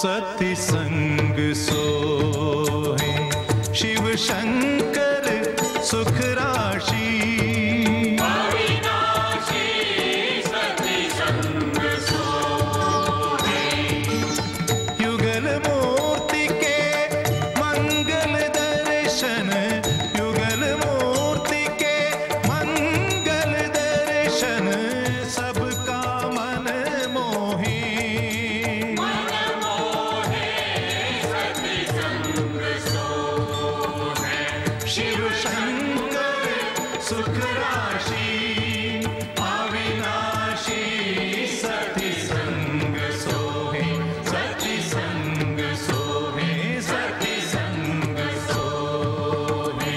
सती संग सोहे शिव शंकर सुख राशि अविनाशी सती संग सोहे युगल मूर्ति के मंगल दर्शन युगल मूर्ति के मंगल दर्शन सबका मन मोहे शिव शंकर सुख राशि अविनाशी सती संग सोहे सती संग सोहे सती संग सोहे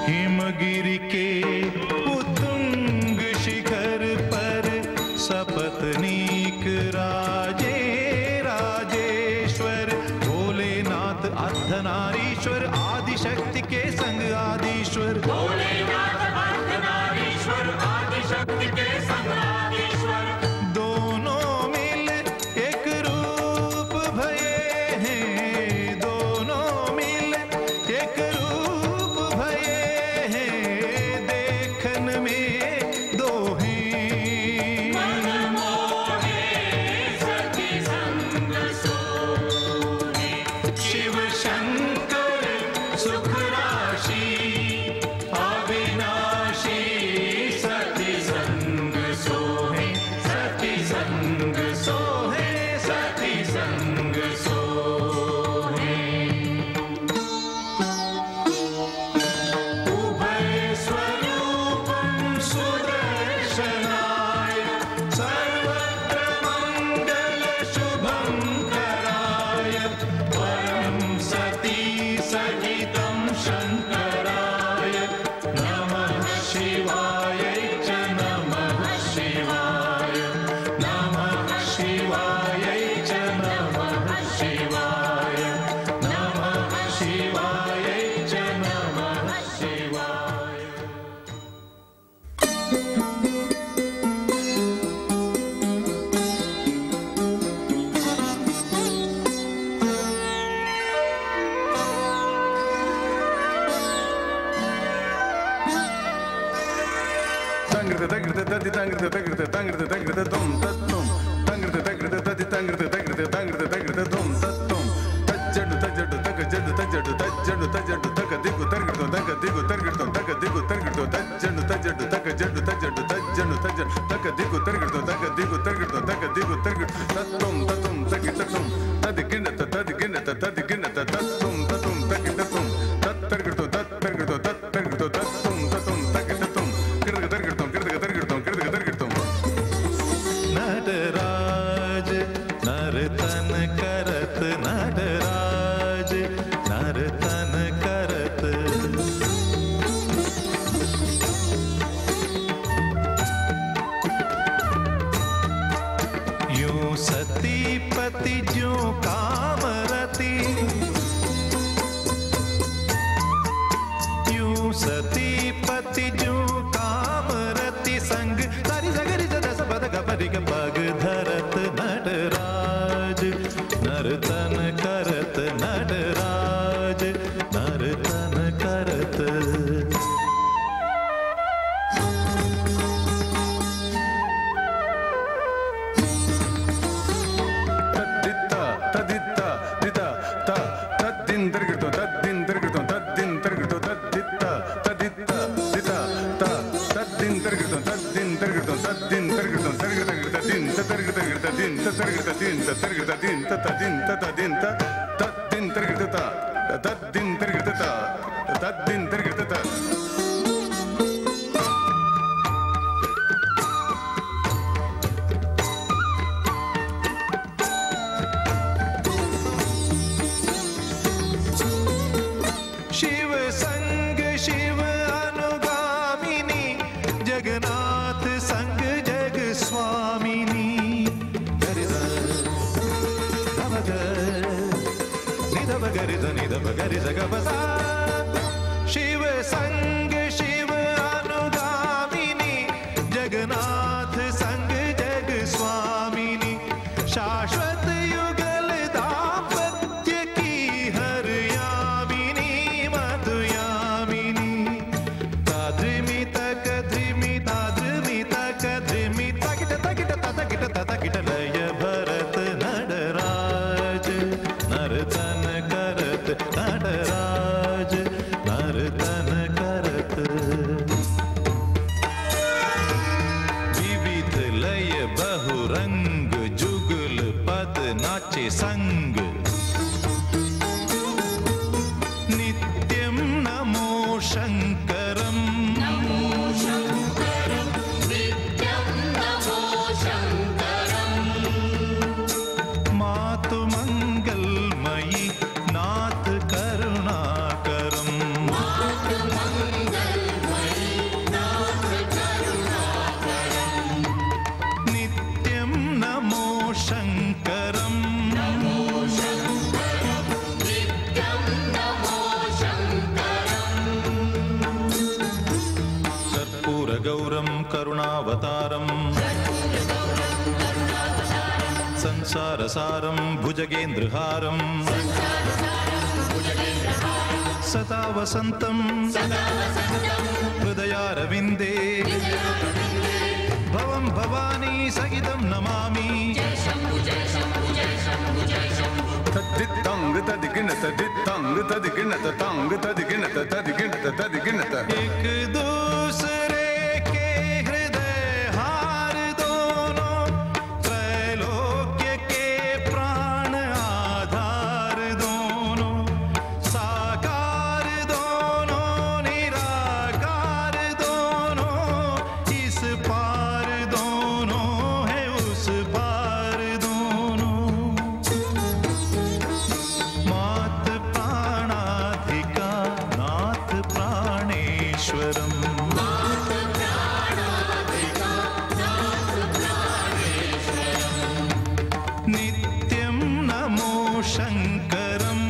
हिमगिरि के उत्तुंग शिखर पर सपत्नीक राजे राजेश्वर भोलेनाथ अर्धनारीश्वर आदिशक्ति के संग आदिश्वर भोलेनाथ अर्धनारीश्वर आदिशक्ति के संग आदिश्वर दोनों मिल एक रूप भये हैं दोनों मिल एक रूप भये हैं देखन में दो हैं मनमोहे सती संग सोहे शिव शंकर सुख राशि अविनाशी सती संग सोहे सती संग सोहे सती संग सोहे उभय स्वरूपं सुदर्शनाय सर्वत्र मंगल शुभं कराय परं सती सहितं शंकराय नमः शिवाय च नमः शिवाय नमः शिवाय च नमः शिवाय नमः शिवाय च नमः शिवाय नटराज नर्तन करत नटराज नर्तन करत यूं सती पति ज्यों कामरती यूं सती पति ज्यों कामरती संग सारी सगरी सदा सबद गपरि पग धरत नटराज नर्तन करत नटराज नर्तन करत तद्दित्ता तद्दित्ता दिता ता तद्दिन दर्गतो तद्दिन दर्गतो तद्दिन दर्गतो तद्दित्ता तद्दित्ता दिता ता तद्दिन दर्गतो तद्दिन दर्गतो तद्दिन दर्गतो दर्गतदिन तदर्गतदिन तदर्गतदिन तदर्गतदिन ततदिन ततदिन तद्दिन दर्गतता तद्दिन दर्गतता तद्दिन दर्गतता रंग जुगल पद नाचे संग नित्यं नमो शंकरम नित्यं नमो शंकरम् मातु मंगलमयी नाथ करुणाकरम मातु मंगलमयी नाथ करुणाकरम् नित्यं नमो शंकरम नित्यं नमो शंकरम् कर्पूर गौरम करुणावतारम संसार सारम भुजगेंद्रहारम सदा वसंतम हृदयारविंदे भवं भवानी सहितं नमामि तद्दित्तांग तदिगिनत दित्तांग तदिगिनत तांग तदिगिनत तदिगिनत तदिगिनत एक दूसरे के हृदय हार दोनों त्रैलोक्य के प्राण आधार दोनों साकार दोनों निराकार दोनों इस पार दोनों है उस पार दोनों मात प्राणाधिका नाथ प्राणेश्वरम नित्यं नमो शंकरम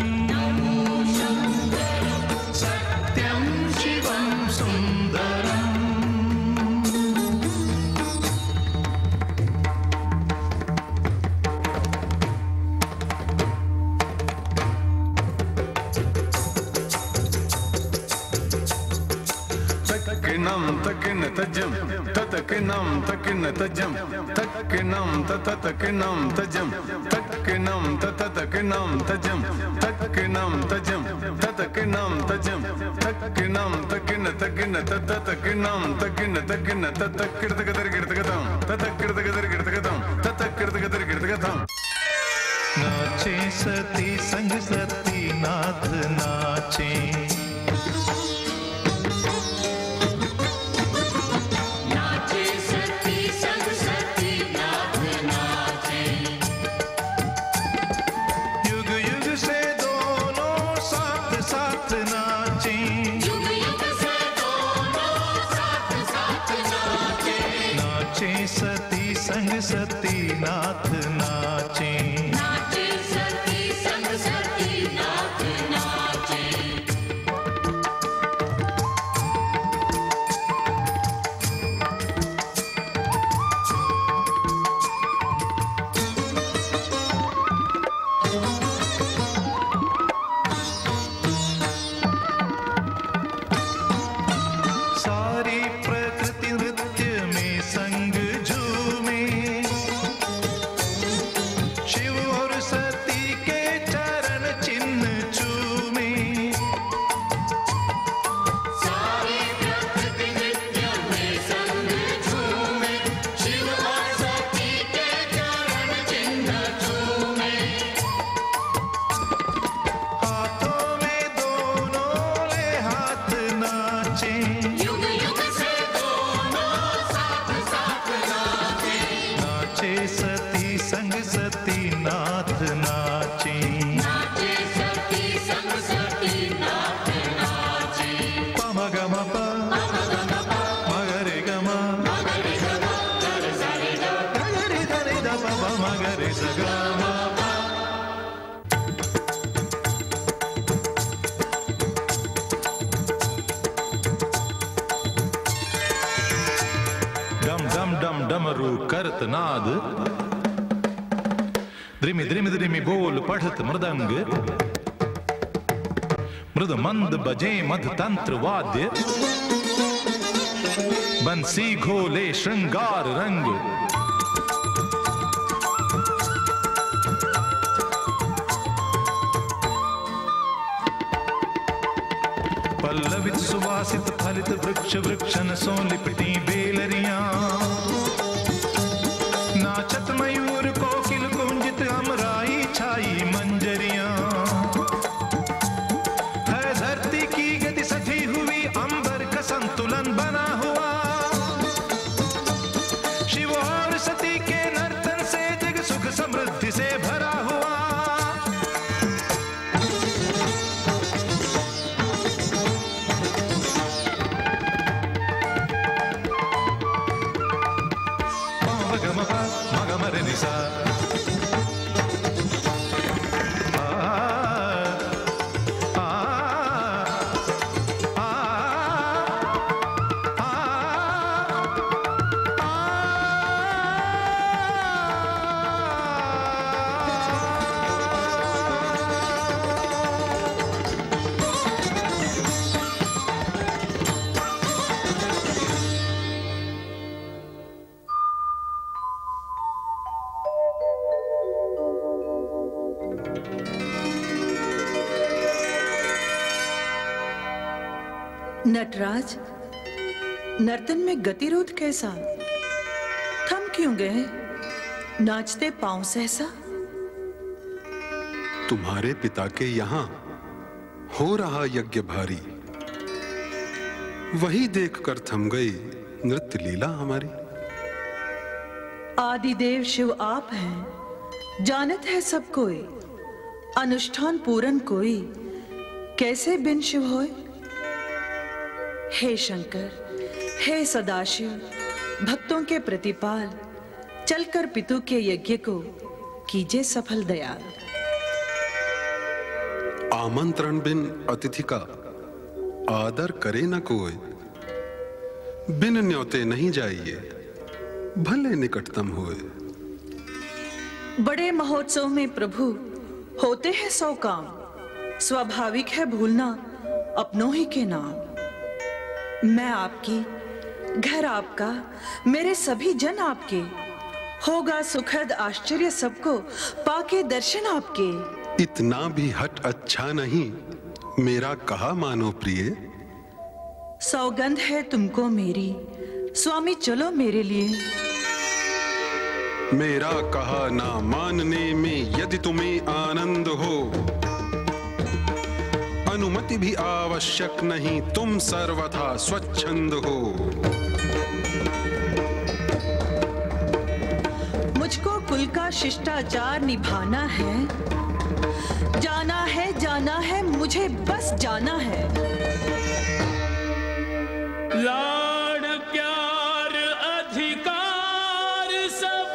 सत्यं शिवं सुंदरम तक्किनं तक्किन तजम ततकिनं तक्किन तजम तक्किनं ततकिनं तजम तक्किनं ततकिनं तजम तक्किनं तजम ततकिनं तजम तक्किनं तक्किन तक्किन ततकिनं तक्किन तक्किन ततकिर्तगदर्गिर्तगदं ततकिर्तगदर्गिर्तगदं ततकिर्तगदर्गिर्तगदं नाचे सती संग सती नाथ नाचे नाचे सती संग सती नाथ नाचे युग युग से दोनों साथ साथ नाचे युग युग से दोनों साथ साथ नाचे नाचे सती संग सती नाथ नाचे नाचे सती संग सती नाथ नाचे सारी प्रकृति नृत्य में संग झूमे शिव और सती के चरण चिन्ह चूमे सारी प्रकृति नृत्य में संग झूमे शिव और सती के चरण चिन्ह झूमे हाथों में दोनों ले हाथ नाचे युग युग से दोनों साथ साथ नाचे नाचे सती संग सती नाथ नाचे नाचे सती संग सती नाथ नाचे पम गम प मगरे गम मगरे गमा कर सारे गा गरे धरे द प मगरे स ग म डम डम डम डमरू करत नाद द्रिमि द्रिमि द्रिमि बोल पढ़त मृदंग मृद मंद बजे मध तंत्र वाद्य बंसी घोले श्रृंगार रंग पल्लवित सुवासित फलित वृक्ष वृक्षन सो लिपटी बेलरियां नाचत शिव और सती के नर्तन से जग सुख समृद्धि से भरा हुआ। नटराज, नर्तन में गतिरोध कैसा? थम क्यों गए? नाचते पांव सहसा? तुम्हारे पिता के यहां हो रहा यज्ञ भारी, वही देखकर थम गई नृत्य लीला हमारी। आदिदेव शिव आप हैं, जानत है सब कोई। अनुष्ठान पूरन कोई कैसे बिन शिव होए। हे शंकर, हे सदाशिव, भक्तों के प्रतिपाल, चलकर पितु के यज्ञ को कीजिए सफल दयाल। आमंत्रण बिन अतिथि का आदर करे न कोई, बिन न्योते नहीं जाइए भले निकटतम होए। बड़े महोत्सव में प्रभु होते हैं सौ काम, स्वाभाविक है भूलना अपनों ही के नाम। मैं आपकी, घर आपका, मेरे सभी जन आपके, होगा सुखद आश्चर्य सबको पाके दर्शन आपके। इतना भी हट अच्छा नहीं, मेरा कहा मानो प्रिय। सौगंध है तुमको मेरी, स्वामी चलो मेरे लिए। मेरा कहा ना मानने में यदि तुम्हें आनंद हो, अनुमति भी आवश्यक नहीं, तुम सर्वथा स्वच्छंद हो। मुझको कुल का शिष्टाचार निभाना है, जाना है मुझे बस जाना है। लाड प्यार अधिकार सब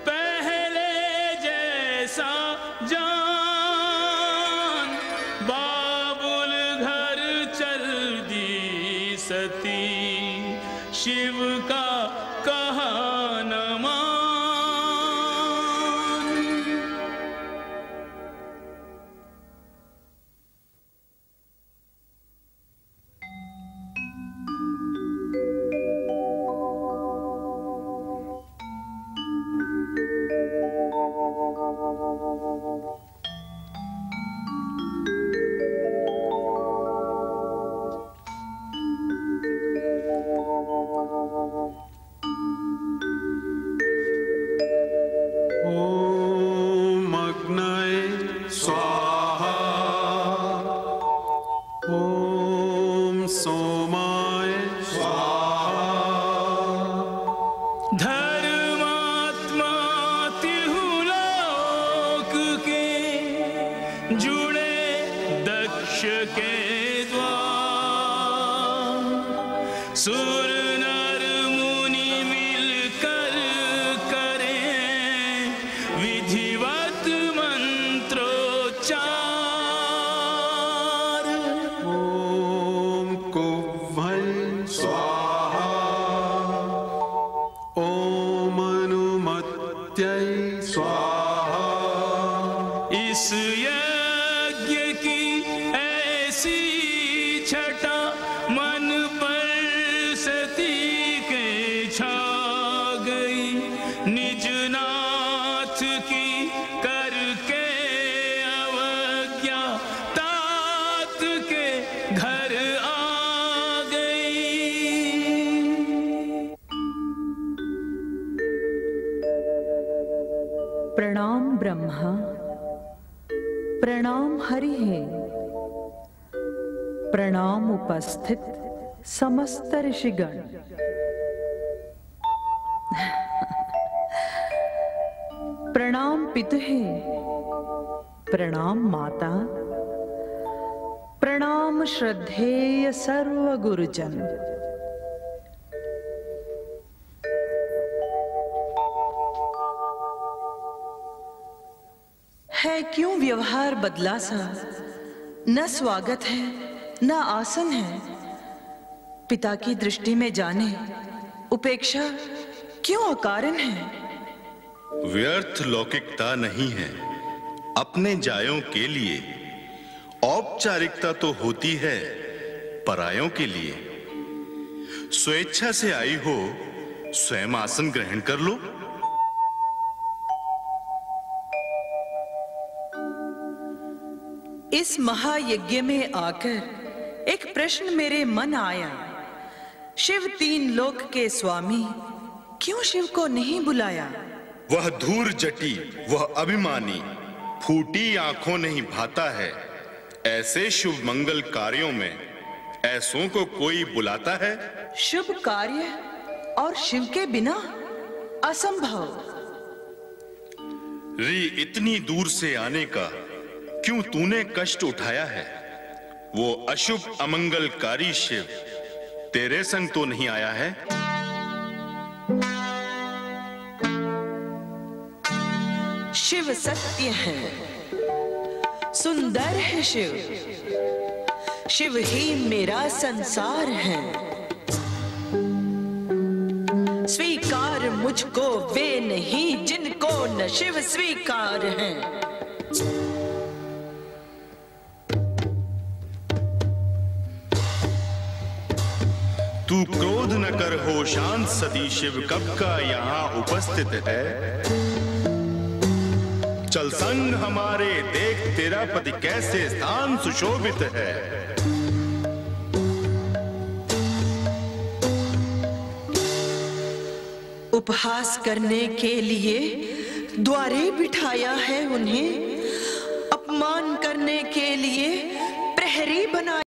पहले जैसा जान, बाबुल घर चल दी सती, शिव का कहा न मान। ओम अग्नये स्वाहा, ओम सोमाय स्वाहा। धर्मात्मा तिहुलोक के जुड़े दक्ष के द्वार, सुर नर मुनि मिलकर करें विधिवत मंत्रोच्चार। ओम कुवै स्वाहा, ओम अनुमत्यै स्वाहा। इस यज्ञ की ऐसी छटा मन पर सती के छा गई, निज नाथ की करके अवज्ञा तात के घर आ गई। प्रणाम ब्रह्मा, प्रणाम हरि है, प्रणाम उपस्थित समस्त ऋषिगण। प्रणाम पितुहे, प्रणाम माता, प्रणाम श्रद्धेय सर्व गुरुजन। है क्यों व्यवहार बदला सा, न स्वागत है न आसन है। पिता की दृष्टि में जाने उपेक्षा क्यों अकारण है। व्यर्थ लौकिकता नहीं है, अपने जायों के लिए। औपचारिकता तो होती है परायों के लिए। स्वेच्छा से आई हो स्वयं आसन ग्रहण कर लो। इस महायज्ञ में आकर एक प्रश्न मेरे मन आया। शिव तीन लोक के स्वामी, क्यों शिव को नहीं बुलाया। वह धूर जटी, वह अभिमानी, फूटी आंखों नहीं भाता है। ऐसे शुभ मंगल कार्यों में ऐसों को कोई बुलाता है। शुभ कार्य और शिव के बिना असंभव। री इतनी दूर से आने का क्यों तूने कष्ट उठाया है। वो अशुभ अमंगलकारी शिव तेरे संग तो नहीं आया है। शिव सत्य है, सुंदर है शिव, शिव ही मेरा संसार है। स्वीकार मुझको वे नहीं जिनको न शिव स्वीकार है। तू क्रोध न कर, हो शांत सती, शिव कब का यहाँ उपस्थित है। चल संग हमारे, देख तेरा पति कैसे स्थान सुशोभित है। उपहास करने के लिए द्वारे बिठाया है उन्हें, अपमान करने के लिए प्रहरी बनाया।